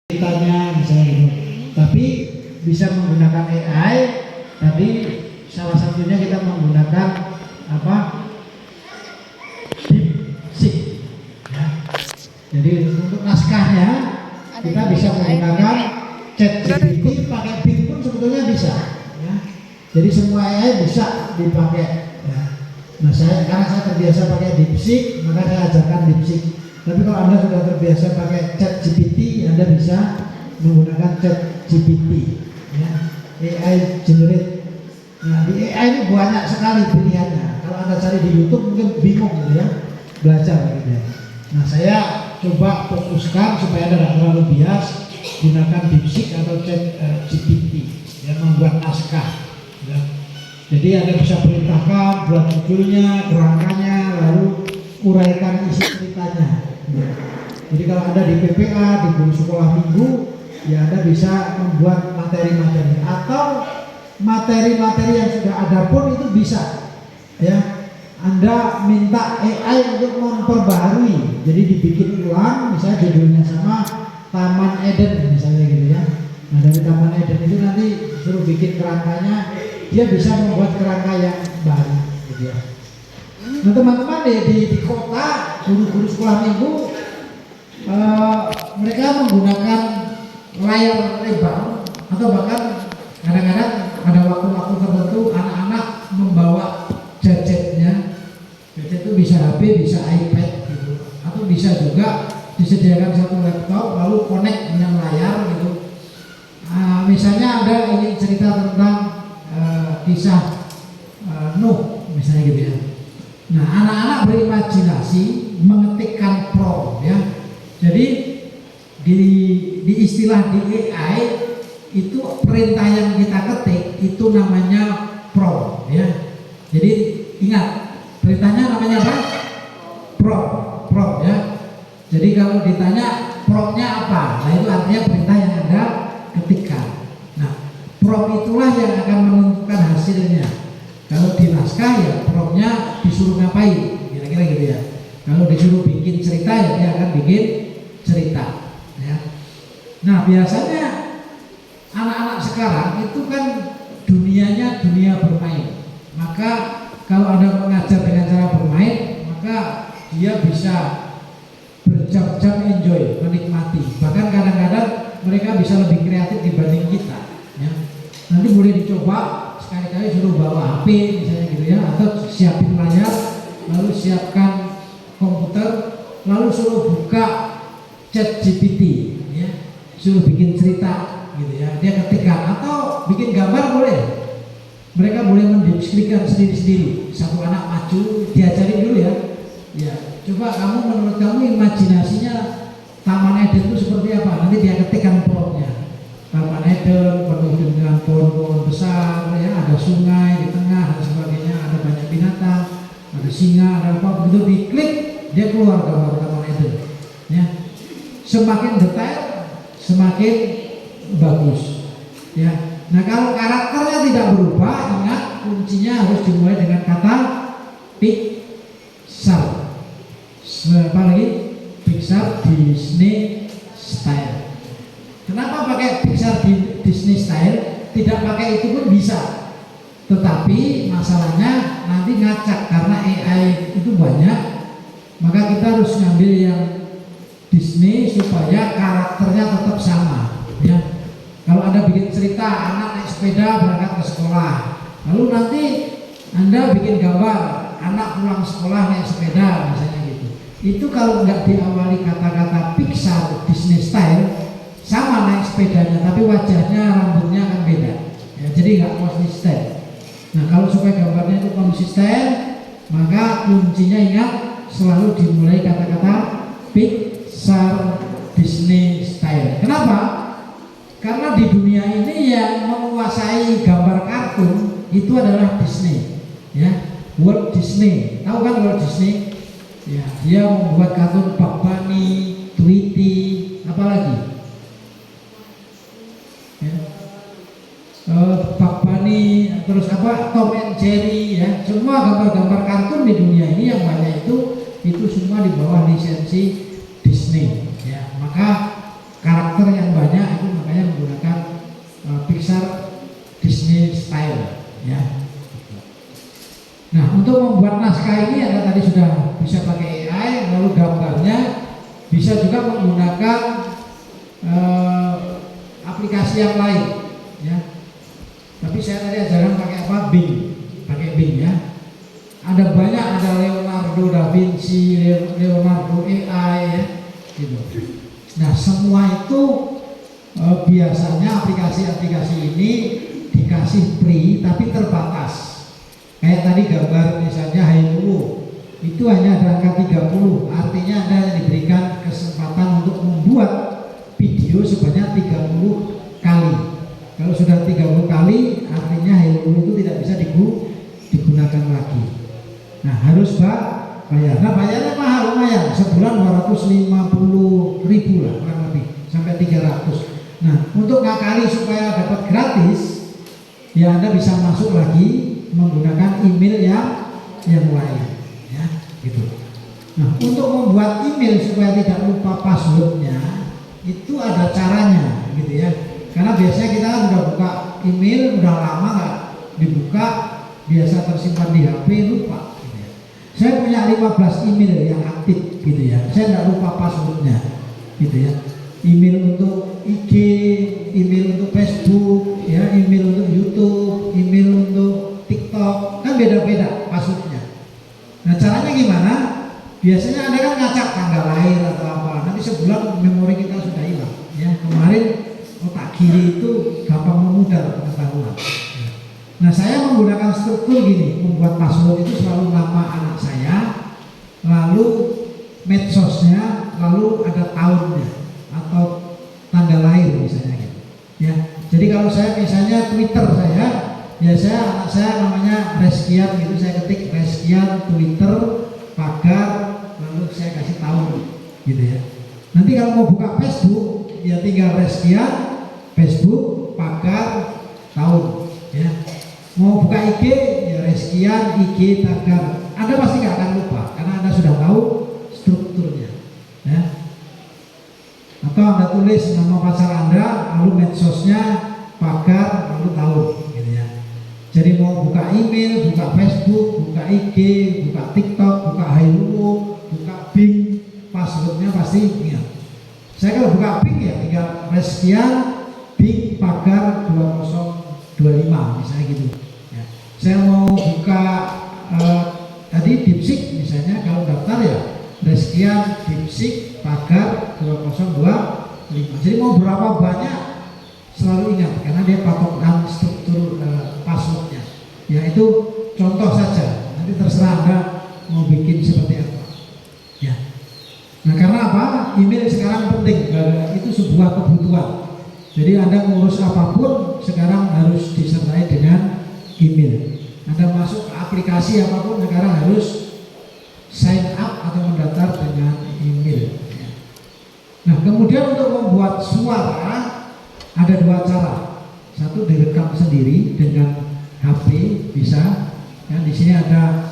ceritanya misalnya gitu. Tapi bisa menggunakan AI. Tadi salah satunya kita menggunakan apa? DeepSeek. Ya. Jadi untuk naskahnya kita bisa menggunakan ChatGPT, pakai Bing pun sebetulnya bisa. Ya. Jadi semua AI bisa dipakai. Ya. Nah karena saya terbiasa pakai DeepSeek, maka saya ajarkan DeepSeek. Tapi kalau Anda sudah terbiasa pakai ChatGPT, Anda bisa menggunakan ChatGPT, ya, AI generate. Nah di AI ini banyak sekali pilihannya. Kalau Anda cari di YouTube mungkin bingung gitu ya, belajar gitu ya. Nah saya coba fokuskan supaya Anda tidak terlalu bias, gunakan DeepSeek atau ChatGPT yang membuat naskah. Ya. Jadi Anda bisa perintahkan buat judulnya, kerangkanya, lalu uraikan isi ceritanya. Ya. Jadi kalau Anda di PPA, di guru sekolah minggu, ya Anda bisa membuat materi-materi atau materi-materi yang sudah ada pun itu bisa. Ya, Anda minta AI untuk memperbaharui, jadi dibikin ulang, misalnya judulnya sama Taman Eden misalnya gitu ya. Nah dari Taman Eden itu nanti suruh bikin kerangkanya, dia bisa membuat kerangka yang baru, gitu ya. Nah teman-teman di kota, guru-guru sekolah minggu, mereka menggunakan layar lebar atau bahkan kadang-kadang pada waktu-waktu tertentu anak-anak membawa gadgetnya. Gadget itu bisa HP, bisa iPad gitu, atau bisa juga disediakan satu laptop lalu connect dengan layar gitu. Misalnya Anda ingin cerita tentang kisah Nuh misalnya gitu ya. Nah anak-anak berimajinasi mengetikkan prompt ya. Jadi di istilah di AI itu perintah yang kita ketik itu namanya prompt ya. Jadi ingat perintahnya namanya apa? Prompt ya. Jadi kalau ditanya promptnya apa, nah itu artinya perintah yang Anda ketikkan. Nah prompt itulah yang akan menentukan hasilnya. Kalau di naskah ya promptnya disuruh ngapain, kira-kira gitu ya. Kalau disuruh bikin cerita ya dia akan bikin cerita. Ya. Nah biasanya anak-anak sekarang itu kan dunianya dunia bermain. Maka kalau Anda mengajar dengan cara bermain, maka dia bisa berjam-jam enjoy, menikmati. Bahkan kadang-kadang mereka bisa lebih kreatif dibanding kita. Ya. Nanti boleh dicoba sekali-kali suruh bawa HP misalnya gitu ya, atau siapin layar, lalu siapkan komputer, lalu suruh buka ChatGPT, ya, suruh bikin cerita gitu ya, dia ketikkan atau bikin gambar boleh. Mereka boleh mendeskripsikan sendiri-sendiri. Satu anak maju, diajarin dulu ya. Ya, coba kamu menurut kamu imajinasinya Taman Eden itu seperti apa? Nanti dia ketikkan promptnya. Taman Eden penuh dengan pohon-pohon besar, ya, ada sungai di tengah dan sebagainya, ada banyak binatang, ada singa, ada apa. Begitu diklik, dia keluar gambar Taman Eden. Ya, semakin detail, semakin bagus. Ya, nah kalau karakternya tidak berubah, ingat kuncinya harus dimulai dengan kata Pixar. Apa lagi? Pixar Disney Style. Kenapa pakai Pixar Disney Style? Tidak pakai itu pun bisa. Tetapi masalahnya nanti ngacak karena AI itu banyak. Maka kita harus ngambil yang Disney supaya karakternya tetap sama. Ya. Kalau Anda bikin cerita anak naik sepeda berangkat ke sekolah, lalu nanti Anda bikin gambar anak pulang sekolah naik sepeda misalnya gitu. Itu kalau nggak diawali kata-kata Pixar Disney Style, sama naik sepedanya, tapi wajahnya, rambutnya akan beda. Ya, jadi nggak konsisten. Nah kalau supaya gambarnya itu konsisten, maka kuncinya ingat selalu dimulai kata-kata Pixar Disney Style. Kenapa? Karena di dunia ini yang menguasai gambar kartun itu adalah Disney, ya, Walt Disney. Tahu kan Walt Disney? Ya, dia membuat kartun Bugs Bunny, Tweety, apalagi? Ya. Bugs Bunny, terus apa? Tom and Jerry, ya. Semua gambar-gambar kartun di dunia ini yang banyak itu semua di bawah lisensi Disney. Ya, maka karakter yang banyak naskah ini Anda tadi sudah bisa pakai AI, lalu gambarnya bisa juga menggunakan aplikasi yang lain, ya. Tapi saya tadi ajarkan pakai apa? Bing, pakai Bing ya. Ada banyak, ada Leonardo da Vinci, Leonardo AI ya, gitu. Nah semua itu biasanya aplikasi-aplikasi ini dikasih free tapi terbatas. Kayak tadi gambar misalnya Hailulu itu hanya ada angka 30, artinya Anda diberikan kesempatan untuk membuat video sebanyak 30 kali. Kalau sudah 30 kali artinya Hailulu itu tidak bisa digunakan lagi. Nah harus bayar. Nah bayarnya mahal lumayan, sebulan 250.000 lah kurang lebih sampai 300. Nah untuk ngakali supaya dapat gratis, ya Anda bisa masuk lagi menggunakan email yang lain, ya gitu. Nah untuk membuat email supaya tidak lupa passwordnya itu ada caranya, gitu ya. Karena biasanya kita kan udah buka email udah lama nggak dibuka, biasa tersimpan di HP lupa. Saya punya 15 email yang aktif gitu ya. Saya nggak lupa passwordnya gitu ya. Email untuk IG, email untuk Facebook, ya, email untuk YouTube, email untuk TikTok, kan beda-beda passwordnya. Nah caranya gimana? Biasanya Anda kan ngacak tanggal lahir atau apa. Nanti sebulan memori kita sudah hilang. Ya kemarin otak kiri itu gampang memudar pengetahuan. Nah saya menggunakan struktur gini, membuat password itu selalu nama anak saya, lalu medsosnya, lalu ada tahunnya atau tanggal lahir misalnya gitu. Ya, jadi kalau saya misalnya Twitter saya, ya anak saya namanya Reskian gitu, saya ketik Reskian Twitter pagar, lalu saya kasih tahun gitu ya. Nanti kalau mau buka Facebook, ya tinggal Reskian Facebook pagar tahun ya. Mau buka IG ya Reskian IG tagar. Anda pasti nggak akan lupa karena Anda sudah tahu strukturnya ya. Atau Anda tulis nama pacar Anda, lalu medsosnya pagar, lalu tahun gitu ya. Jadi mau buka email, buka Facebook, buka IG, buka TikTok, buka Hailulu, buka Bing, passwordnya pasti ingat. Saya kalau buka Bing ya tinggal Reskian Bing pagar 2025 misalnya gitu. Saya mau buka tadi Dipsik misalnya, kalau daftar ya Reskian Dipsik pagar 2025. Jadi mau berapa banyak selalu ingat karena dia patokan struktur passwordnya. Ya itu contoh saja. Nanti terserah Anda mau bikin seperti apa. Ya. Nah karena apa? Email sekarang penting. Itu sebuah kebutuhan. Jadi Anda ngurus apapun sekarang harus disertai dengan email. Anda masuk ke aplikasi apapun sekarang harus sign up atau mendaftar dengan email. Nah kemudian untuk membuat suara ada dua cara. Satu direkam sendiri dengan HP bisa. Ya, di sini ada